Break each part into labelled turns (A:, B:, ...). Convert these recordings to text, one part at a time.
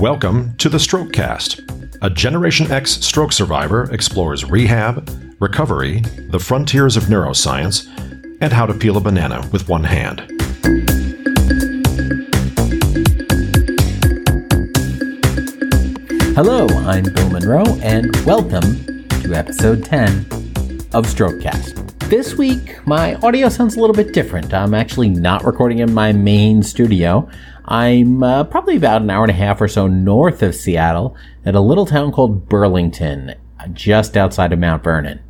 A: Welcome to the Strokecast. A Generation X stroke survivor explores rehab, recovery, the frontiers of neuroscience, and how to peel a banana with one hand.
B: Hello, I'm Bill Monroe, and welcome to episode 10 of Strokecast. This week, my audio sounds a little bit different. I'm actually not recording in my main studio. I'm probably about an hour and a half or so north of Seattle at a little town called Burlington, just outside of Mount Vernon.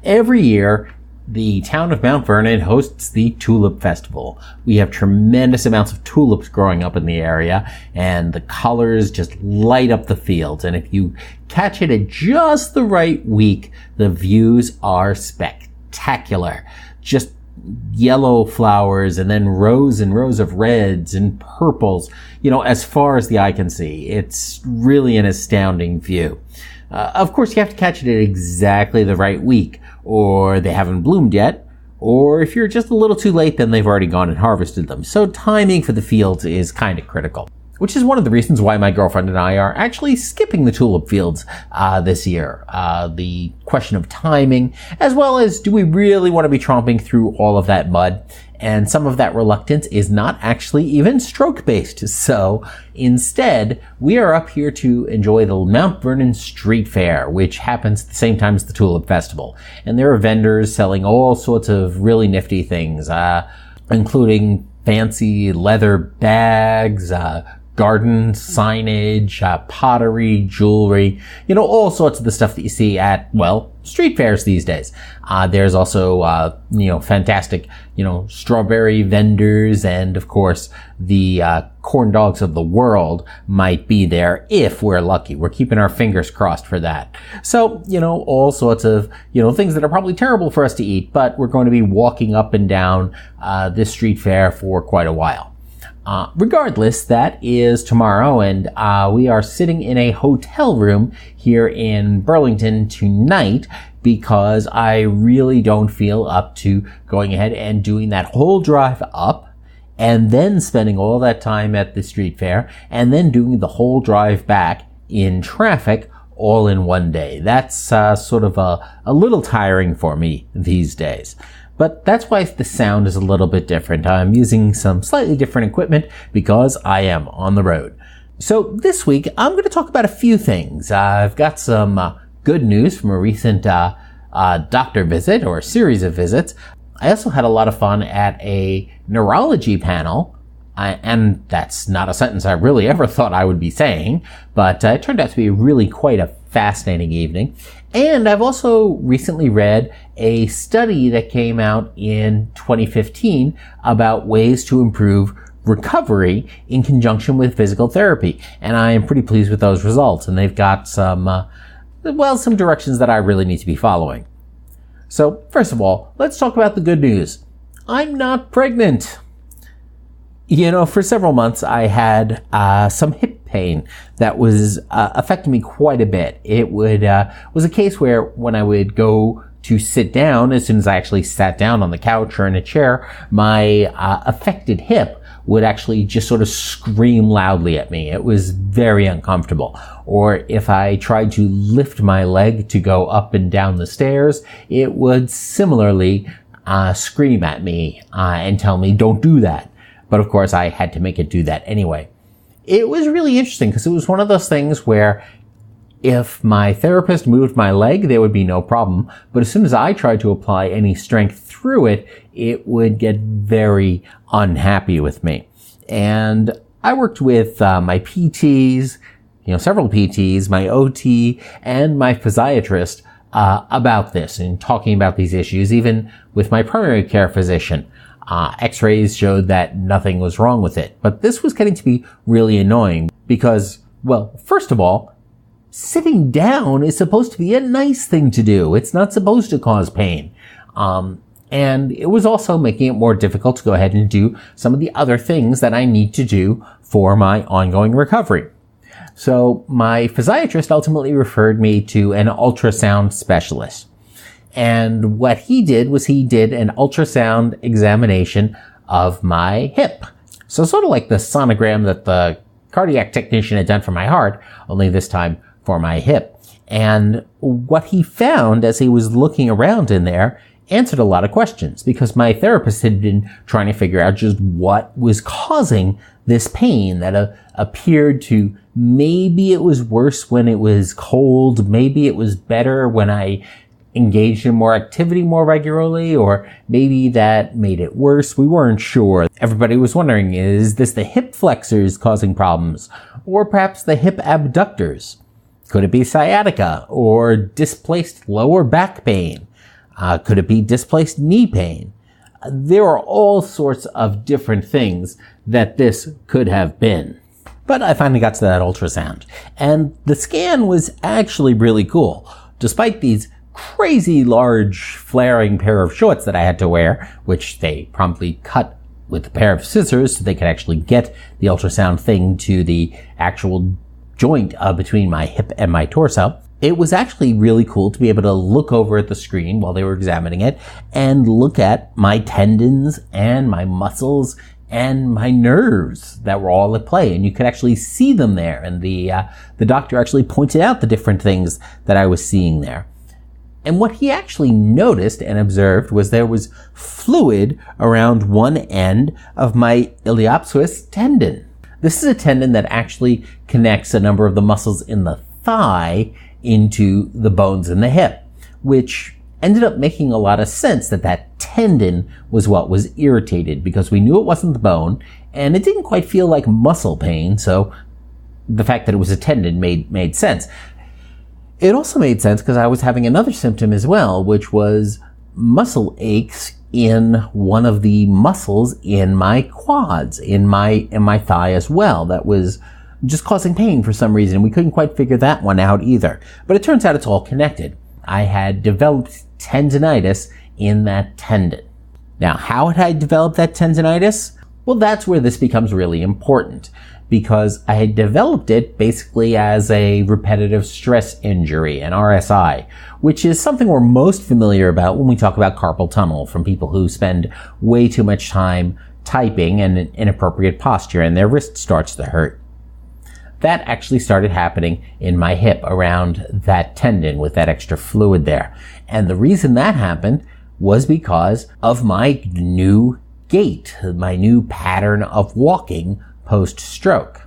B: Every year, the town of Mount Vernon hosts the Tulip Festival. We have tremendous amounts of tulips growing up in the area, and the colors just light up the fields. And if you catch it at just the right week, the views are spectacular. Just yellow flowers and then rows and rows of reds and purples, as far as the eye can see. It's really an astounding view. Of course, you have to catch it at exactly the right week, or they haven't bloomed yet, or if you're just a little too late, then they've already gone and harvested them. So timing for the fields is kind of critical, which is one of the reasons why my girlfriend and I are actually skipping the tulip fields this year. The question of timing, as well as do we really want to be tromping through all of that mud? And some of that reluctance is not actually even stroke-based. So instead, we are up here to enjoy the Mount Vernon Street Fair, which happens at the same time as the Tulip Festival. And there are vendors selling all sorts of really nifty things, including fancy leather bags, garden signage, pottery, jewelry, all sorts of the stuff that you see at, street fairs these days. There's also, fantastic, strawberry vendors, and of course, the corn dogs of the world might be there if we're lucky. We're keeping our fingers crossed for that. So, all sorts of, things that are probably terrible for us to eat, but we're going to be walking up and down this street fair for quite a while. Regardless, that is tomorrow, and we are sitting in a hotel room here in Burlington tonight because I really don't feel up to going ahead and doing that whole drive up and then spending all that time at the street fair and then doing the whole drive back in traffic all in one day. That's sort of a little tiring for me these days. But that's why the sound is a little bit different. I'm using some slightly different equipment because I am on the road. So this week, I'm going to talk about a few things. I've got some good news from a recent doctor visit or a series of visits. I also had a lot of fun at a neurology panel. And that's not a sentence I really ever thought I would be saying, but it turned out to be really quite a fascinating evening. And I've also recently read a study that came out in 2015 about ways to improve recovery in conjunction with physical therapy. And I am pretty pleased with those results. And they've got some directions that I really need to be following. So first of all, let's talk about the good news. I'm not pregnant. For several months, I had some hip pain that was affecting me quite a bit. It was a case where when I would go to sit down, as soon as I actually sat down on the couch or in a chair, my affected hip would actually just sort of scream loudly at me. It was very uncomfortable. Or if I tried to lift my leg to go up and down the stairs, it would similarly scream at me and tell me, don't do that. But of course, I had to make it do that anyway. It was really interesting because it was one of those things where if my therapist moved my leg, there would be no problem. But as soon as I tried to apply any strength through it, it would get very unhappy with me. And I worked with my PTs, several PTs, my OT, and my physiatrist about this and talking about these issues, even with my primary care physician. X-rays showed that nothing was wrong with it. But this was getting to be really annoying because, first of all, sitting down is supposed to be a nice thing to do. It's not supposed to cause pain. And it was also making it more difficult to go ahead and do some of the other things that I need to do for my ongoing recovery. So my physiatrist ultimately referred me to an ultrasound specialist. And what he did was he did an ultrasound examination of my hip. So sort of like the sonogram that the cardiac technician had done for my heart, only this time for my hip. And what he found as he was looking around in there answered a lot of questions, because my therapist had been trying to figure out just what was causing this pain that appeared to, maybe it was worse when it was cold, maybe it was better when I engaged in more activity more regularly, or maybe that made it worse. We weren't sure. Everybody was wondering, is this the hip flexors causing problems, or perhaps the hip abductors? Could it be sciatica or displaced lower back pain? Could it be displaced knee pain? There are all sorts of different things that this could have been. But I finally got to that ultrasound, and the scan was actually really cool. Despite these crazy large flaring pair of shorts that I had to wear, which they promptly cut with a pair of scissors so they could actually get the ultrasound thing to the actual joint between my hip and my torso, it was actually really cool to be able to look over at the screen while they were examining it and look at my tendons and my muscles and my nerves that were all at play. And you could actually see them there. And the doctor actually pointed out the different things that I was seeing there. And what he actually noticed and observed was there was fluid around one end of my iliopsoas tendon. This is a tendon that actually connects a number of the muscles in the thigh into the bones in the hip, which ended up making a lot of sense that tendon was what was irritated, because we knew it wasn't the bone and it didn't quite feel like muscle pain. So the fact that it was a tendon made sense. It also made sense because I was having another symptom as well, which was muscle aches in one of the muscles in my quads, in my thigh as well. That was just causing pain for some reason. We couldn't quite figure that one out either. But it turns out it's all connected. I had developed tendinitis in that tendon. Now, how had I developed that tendinitis? Well, that's where this becomes really important, because I had developed it basically as a repetitive stress injury, an RSI, which is something we're most familiar about when we talk about carpal tunnel from people who spend way too much time typing and in inappropriate posture and their wrist starts to hurt. That actually started happening in my hip around that tendon with that extra fluid there. And the reason that happened was because of my new gait, my new pattern of walking post-stroke.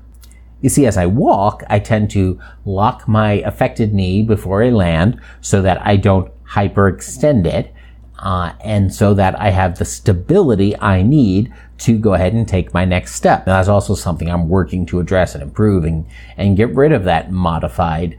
B: You see, as I walk, I tend to lock my affected knee before I land so that I don't hyperextend it, and so that I have the stability I need to go ahead and take my next step. Now, that's also something I'm working to address and improve and get rid of that modified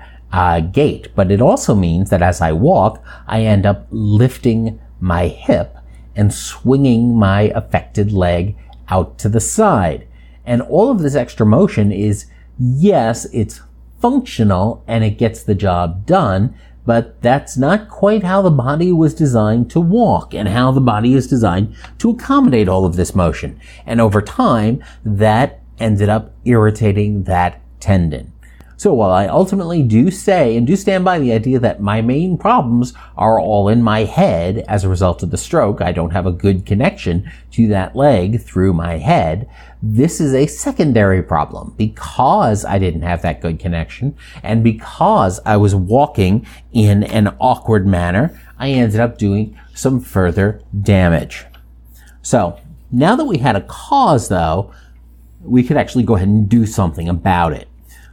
B: gait. But it also means that as I walk, I end up lifting my hip and swinging my affected leg out to the side. And all of this extra motion is, yes, it's functional and it gets the job done, but that's not quite how the body was designed to walk and how the body is designed to accommodate all of this motion. And over time, that ended up irritating that tendon. So while I ultimately do say and do stand by the idea that my main problems are all in my head as a result of the stroke, I don't have a good connection to that leg through my head, this is a secondary problem because I didn't have that good connection and because I was walking in an awkward manner, I ended up doing some further damage. So now that we had a cause though, we could actually go ahead and do something about it.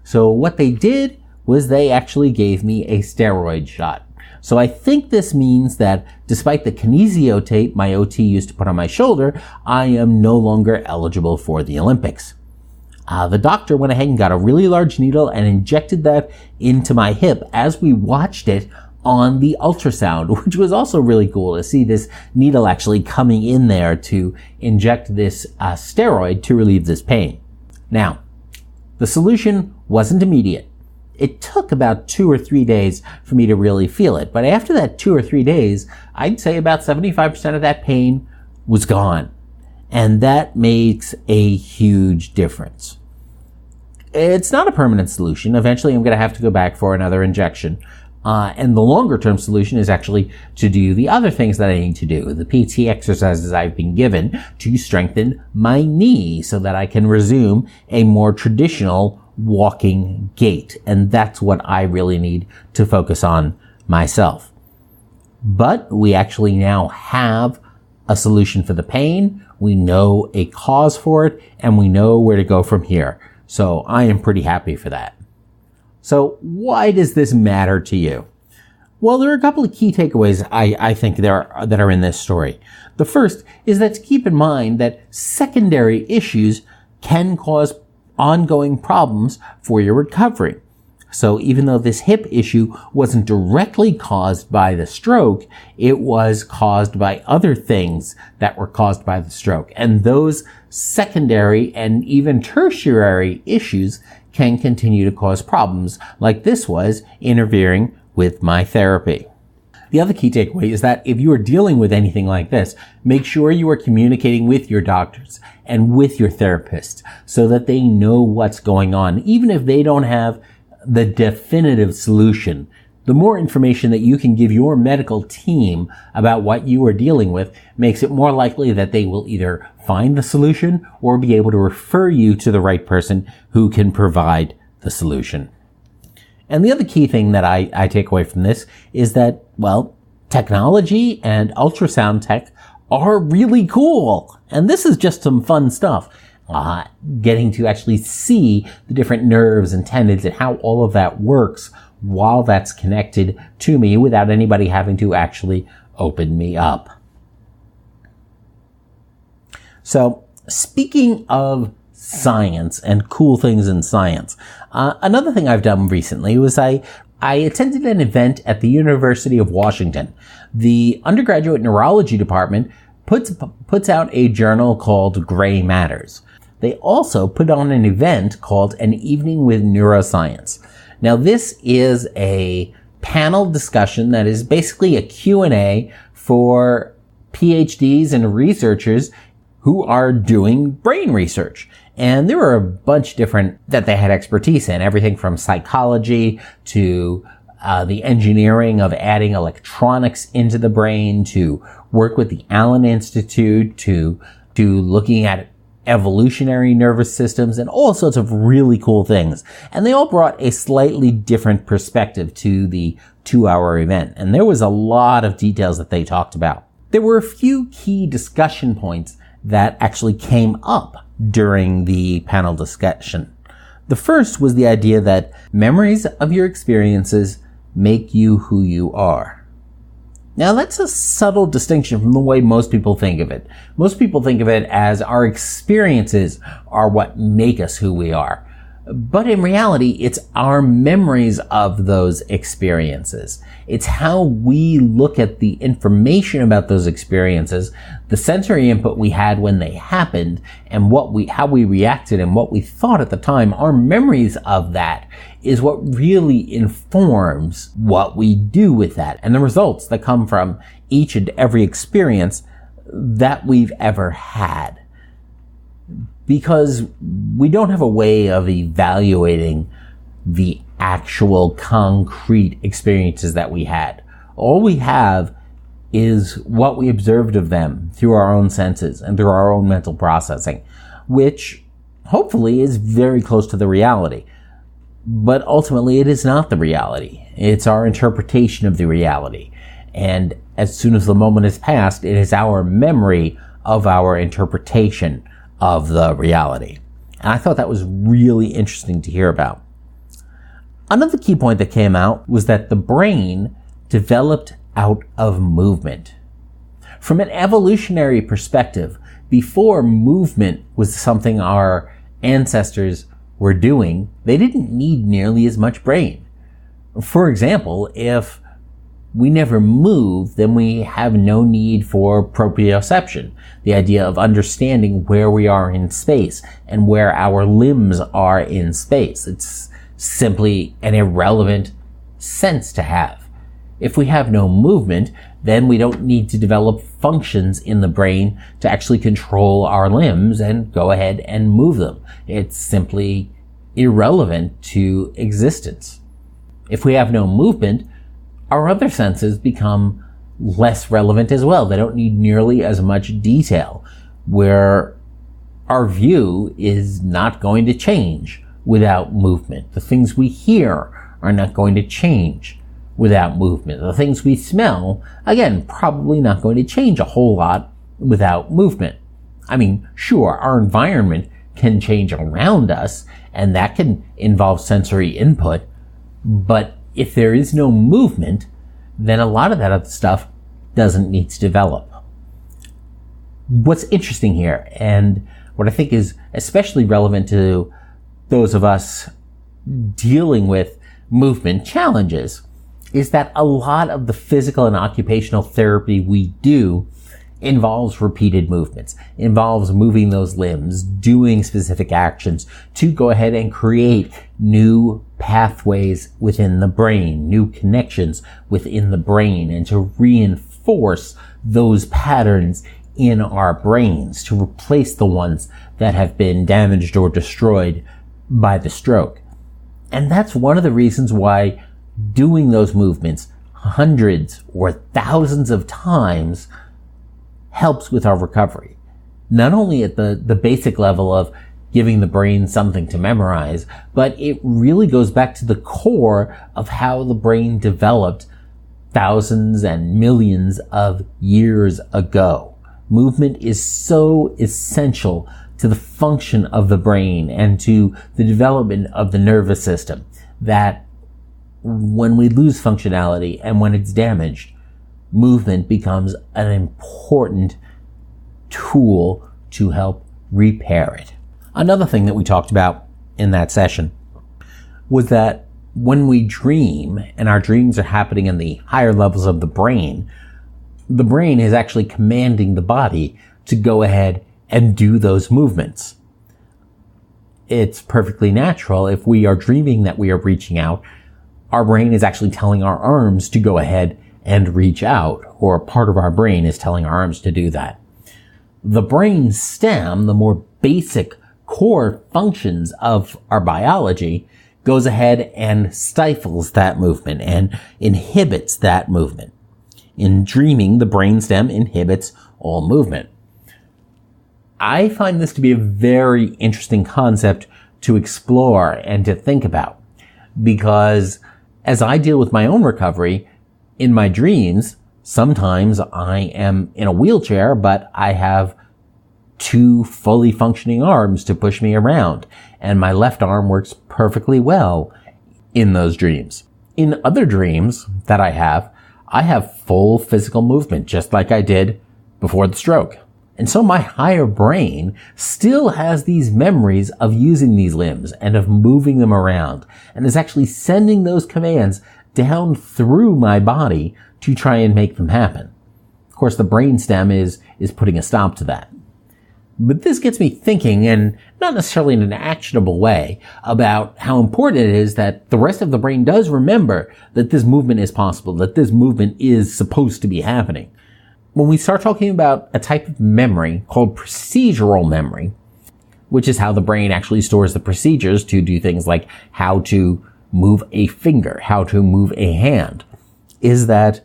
B: So what they did was they actually gave me a steroid shot. So I think this means that despite the kinesio tape my OT used to put on my shoulder, I am no longer eligible for the Olympics. The doctor went ahead and got a really large needle and injected that into my hip as we watched it on the ultrasound, which was also really cool to see this needle actually coming in there to inject this steroid to relieve this pain. Now, the solution wasn't immediate. It took about 2 or 3 days for me to really feel it. But after that 2 or 3 days, I'd say about 75% of that pain was gone. And that makes a huge difference. It's not a permanent solution. Eventually, I'm going to have to go back for another injection. And the longer term solution is actually to do the other things that I need to do, the PT exercises I've been given to strengthen my knee so that I can resume a more traditional walking gait. And that's what I really need to focus on myself. But we actually now have a solution for the pain. We know a cause for it, and we know where to go from here. So I am pretty happy for that. So why does this matter to you? Well, there are a couple of key takeaways I think that are in this story. The first is that to keep in mind that secondary issues can cause ongoing problems for your recovery. So even though this hip issue wasn't directly caused by the stroke, it was caused by other things that were caused by the stroke. And those secondary and even tertiary issues can continue to cause problems, like this was interfering with my therapy. The other key takeaway is that if you are dealing with anything like this, make sure you are communicating with your doctors and with your therapists so that they know what's going on, even if they don't have the definitive solution. The more information that you can give your medical team about what you are dealing with makes it more likely that they will either find the solution or be able to refer you to the right person who can provide the solution. And the other key thing that I take away from this is that, well, technology and ultrasound tech are really cool. And this is just some fun stuff. Getting to actually see the different nerves and tendons and how all of that works while that's connected to me without anybody having to actually open me up. So, speaking of science and cool things in science, another thing I've done recently was I attended an event at the University of Washington. The undergraduate neurology department puts out a journal called Gray Matters. They also put on an event called An Evening with Neuroscience. Now, this is a panel discussion that is basically a Q&A for PhDs and researchers who are doing brain research. And there were a bunch different that they had expertise in, everything from psychology to the engineering of adding electronics into the brain, to work with the Allen Institute, to looking at evolutionary nervous systems, and all sorts of really cool things. And they all brought a slightly different perspective to the 2-hour event. And there was a lot of details that they talked about. There were a few key discussion points that actually came up during the panel discussion. The first was the idea that memories of your experiences make you who you are. Now, that's a subtle distinction from the way most people think of it. Most people think of it as our experiences are what make us who we are. But in reality, it's our memories of those experiences. It's how we look at the information about those experiences, the sensory input we had when they happened, and how we reacted and what we thought at the time. Our memories of that is what really informs what we do with that and the results that come from each and every experience that we've ever had. Because we don't have a way of evaluating the actual concrete experiences that we had. All we have is what we observed of them through our own senses and through our own mental processing, which hopefully is very close to the reality. But ultimately, it is not the reality. It's our interpretation of the reality. And as soon as the moment has passed, it is our memory of our interpretation of the reality. And I thought that was really interesting to hear about. Another key point that came out was that the brain developed out of movement. From an evolutionary perspective, before movement was something our ancestors were doing, they didn't need nearly as much brain. For example, if we never move, then we have no need for proprioception, the idea of understanding where we are in space and where our limbs are in space. It's simply an irrelevant sense to have. If we have no movement, then we don't need to develop functions in the brain to actually control our limbs and go ahead and move them. It's simply irrelevant to existence. If we have no movement, our other senses become less relevant as well. They don't need nearly as much detail, where our view is not going to change without movement. The things we hear are not going to change without movement. The things we smell, again, probably not going to change a whole lot without movement. I mean, sure, our environment can change around us, and that can involve sensory input, but if there is no movement, then a lot of that other stuff doesn't need to develop. What's interesting here, and what I think is especially relevant to those of us dealing with movement challenges, is that a lot of the physical and occupational therapy we do involves repeated movements, involves moving those limbs, doing specific actions to go ahead and create new pathways within the brain, new connections within the brain, and to reinforce those patterns in our brains, to replace the ones that have been damaged or destroyed by the stroke. And that's one of the reasons why doing those movements hundreds or thousands of times helps with our recovery. Not only at the basic level of giving the brain something to memorize, but it really goes back to the core of how the brain developed thousands and millions of years ago. Movement is so essential to the function of the brain and to the development of the nervous system that when we lose functionality and when it's damaged, movement becomes an important tool to help repair it. Another thing that we talked about in that session was that when we dream, and our dreams are happening in the higher levels of the brain is actually commanding the body to go ahead and do those movements. It's perfectly natural. If we are dreaming that we are reaching out, our brain is actually telling our arms to go ahead and reach out, or part of our brain is telling our arms to do that. The brain stem, the more basic core functions of our biology, goes ahead and stifles that movement and inhibits that movement. In dreaming, the brainstem inhibits all movement. I find this to be a very interesting concept to explore and to think about, because as I deal with my own recovery, in my dreams, sometimes I am in a wheelchair, but I have two fully functioning arms to push me around, and my left arm works perfectly well in those dreams. In other dreams that I have full physical movement, just like I did before the stroke. And so my higher brain still has these memories of using these limbs and of moving them around, and is actually sending those commands down through my body to try and make them happen. Of course, the brainstem is putting a stop to that. But this gets me thinking, and not necessarily in an actionable way, about how important it is that the rest of the brain does remember that this movement is possible, that this movement is supposed to be happening. When we start talking about a type of memory called procedural memory, which is how the brain actually stores the procedures to do things like how to move a finger, how to move a hand, is that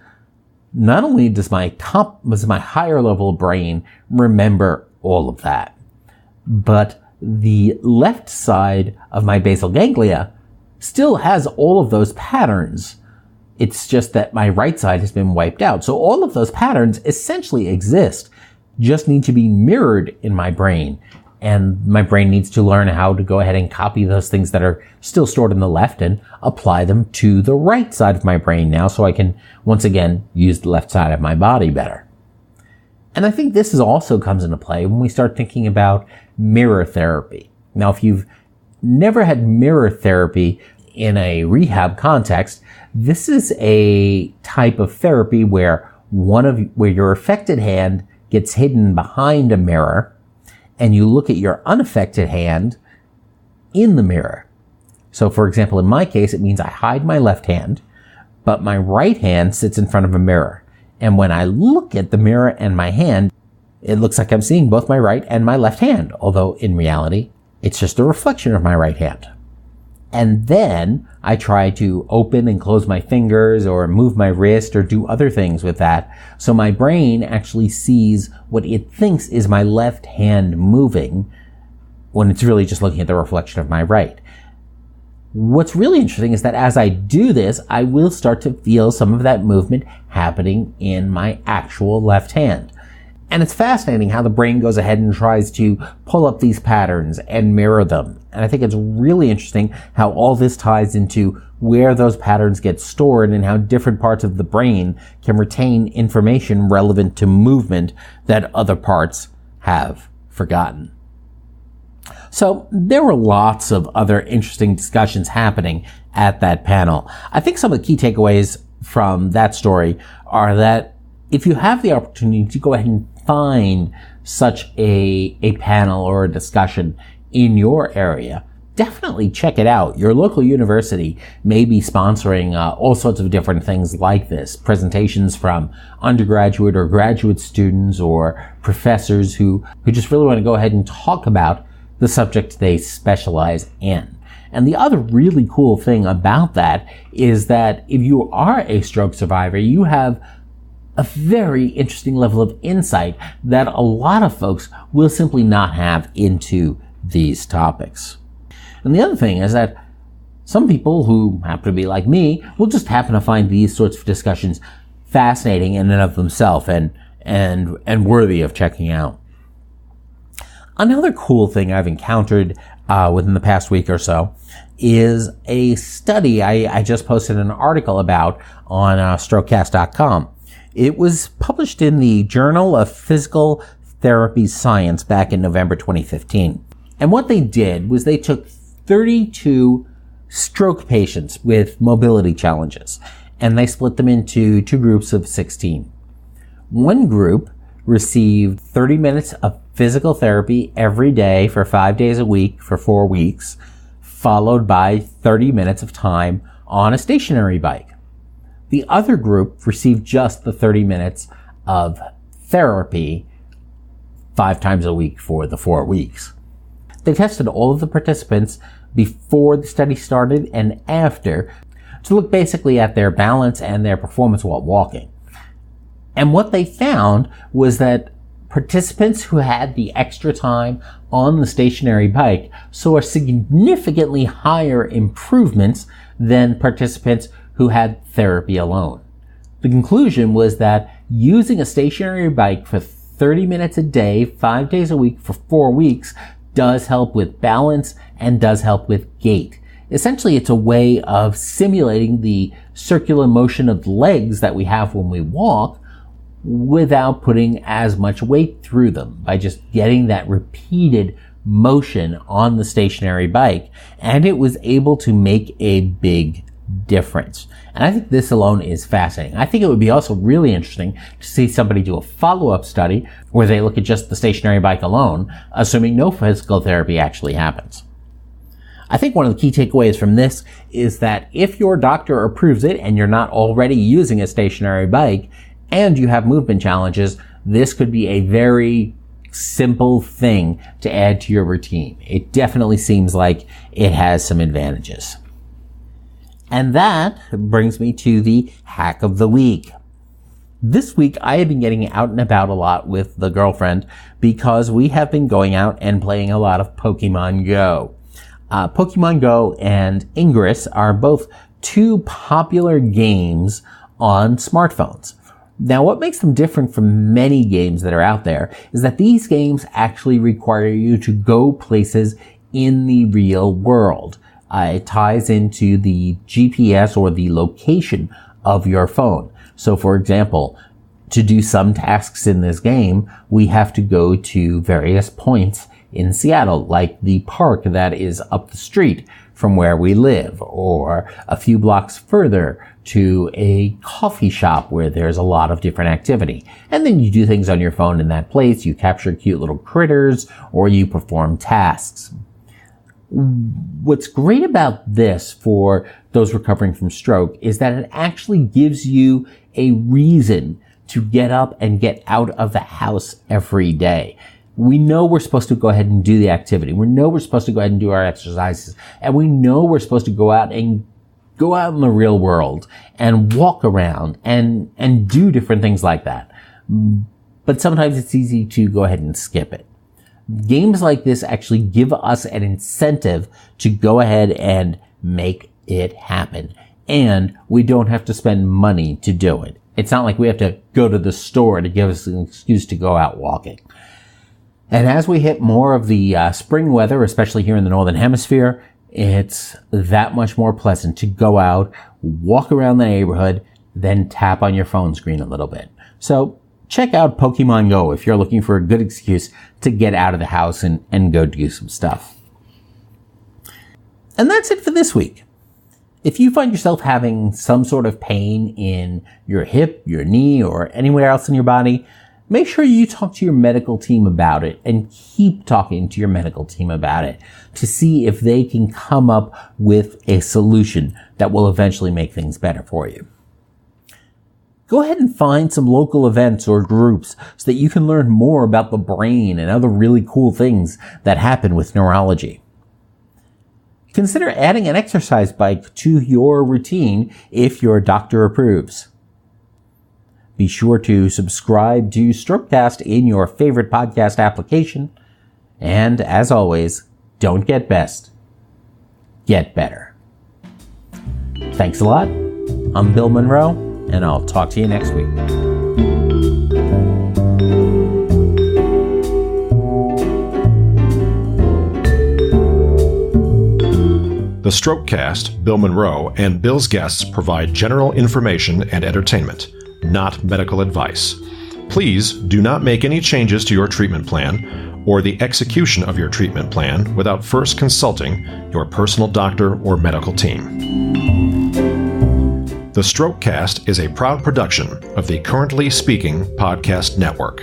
B: not only does my higher level brain remember all of that, but the left side of my basal ganglia still has all of those patterns. It's just that my right side has been wiped out. So all of those patterns essentially exist, just need to be mirrored in my brain. And my brain needs to learn how to go ahead and copy those things that are still stored in the left and apply them to the right side of my brain now, so I can once again use the left side of my body better. And I think this also comes into play when we start thinking about mirror therapy. Now, if you've never had mirror therapy in a rehab context, this is a type of therapy where your affected hand gets hidden behind a mirror, and you look at your unaffected hand in the mirror. So, for example, in my case, it means I hide my left hand, but my right hand sits in front of a mirror. And when I look at the mirror and my hand, it looks like I'm seeing both my right and my left hand, although in reality, it's just a reflection of my right hand. And then I try to open and close my fingers or move my wrist or do other things with that. So my brain actually sees what it thinks is my left hand moving when it's really just looking at the reflection of my right. What's really interesting is that as I do this, I will start to feel some of that movement happening in my actual left hand. And it's fascinating how the brain goes ahead and tries to pull up these patterns and mirror them. And I think it's really interesting how all this ties into where those patterns get stored and how different parts of the brain can retain information relevant to movement that other parts have forgotten. So there were lots of other interesting discussions happening at that panel. I think some of the key takeaways from that story are that if you have the opportunity to go ahead and find such a panel or a discussion in your area, definitely check it out. Your local university may be sponsoring all sorts of different things like this. Presentations from undergraduate or graduate students or professors who just really want to go ahead and talk about the subject they specialize in. And the other really cool thing about that is that if you are a stroke survivor, you have a very interesting level of insight that a lot of folks will simply not have into these topics. And the other thing is that some people who happen to be like me will just happen to find these sorts of discussions fascinating in and of themselves and worthy of checking out. Another cool thing I've encountered within the past week or so is a study I just posted an article about on strokecast.com. It was published in the Journal of Physical Therapy Science back in November 2015. And what they did was they took 32 stroke patients with mobility challenges, and they split them into two groups of 16. One group received 30 minutes of physical therapy every day for 5 days a week for 4 weeks, followed by 30 minutes of time on a stationary bike. The other group received just the 30 minutes of therapy 5 times a week for the 4 weeks. They tested all of the participants before the study started and after to look basically at their balance and their performance while walking. And what they found was that participants who had the extra time on the stationary bike saw significantly higher improvements than participants who had therapy alone. The conclusion was that using a stationary bike for 30 minutes a day, 5 days a week for 4 weeks does help with balance and does help with gait. Essentially, it's a way of simulating the circular motion of the legs that we have when we walk without putting as much weight through them, by just getting that repeated motion on the stationary bike. And it was able to make a big difference. And I think this alone is fascinating. I think it would be also really interesting to see somebody do a follow-up study where they look at just the stationary bike alone, assuming no physical therapy actually happens. I think one of the key takeaways from this is that if your doctor approves it and you're not already using a stationary bike and you have movement challenges, this could be a very simple thing to add to your routine. It definitely seems like it has some advantages. And that brings me to the hack of the week. This week, I have been getting out and about a lot with the girlfriend because we have been going out and playing a lot of Pokemon Go. Pokemon Go and Ingress are both two popular games on smartphones. Now, what makes them different from many games that are out there is that these games actually require you to go places in the real world. It ties into the GPS or the location of your phone. So, for example, to do some tasks in this game, we have to go to various points in Seattle, like the park that is up the street from where we live, or a few blocks further to a coffee shop where there's a lot of different activity. And then you do things on your phone in that place. You capture cute little critters, or you perform tasks. What's great about this for those recovering from stroke is that it actually gives you a reason to get up and get out of the house every day. We know we're supposed to go ahead and do the activity. We know we're supposed to go ahead and do our exercises. And we know we're supposed to go out in the real world and walk around and do different things like that. But sometimes it's easy to go ahead and skip it. Games like this actually give us an incentive to go ahead and make it happen. And we don't have to spend money to do it. It's not like we have to go to the store to give us an excuse to go out walking. And as we hit more of the spring weather, especially here in the Northern Hemisphere, it's that much more pleasant to go out, walk around the neighborhood, then tap on your phone screen a little bit. So check out Pokemon Go if you're looking for a good excuse to get out of the house and go do some stuff. And that's it for this week. If you find yourself having some sort of pain in your hip, your knee, or anywhere else in your body, make sure you talk to your medical team about it and keep talking to your medical team about it to see if they can come up with a solution that will eventually make things better for you. Go ahead and find some local events or groups so that you can learn more about the brain and other really cool things that happen with neurology. Consider adding an exercise bike to your routine if your doctor approves. Be sure to subscribe to Strokecast in your favorite podcast application. And as always, don't get best, get better. Thanks a lot. I'm Bill Monroe, and I'll talk to you next week.
A: The Strokecast, Bill Monroe, and Bill's guests provide general information and entertainment, not medical advice. Please do not make any changes to your treatment plan or the execution of your treatment plan without first consulting your personal doctor or medical team. The Strokecast is a proud production of the Currently Speaking Podcast Network.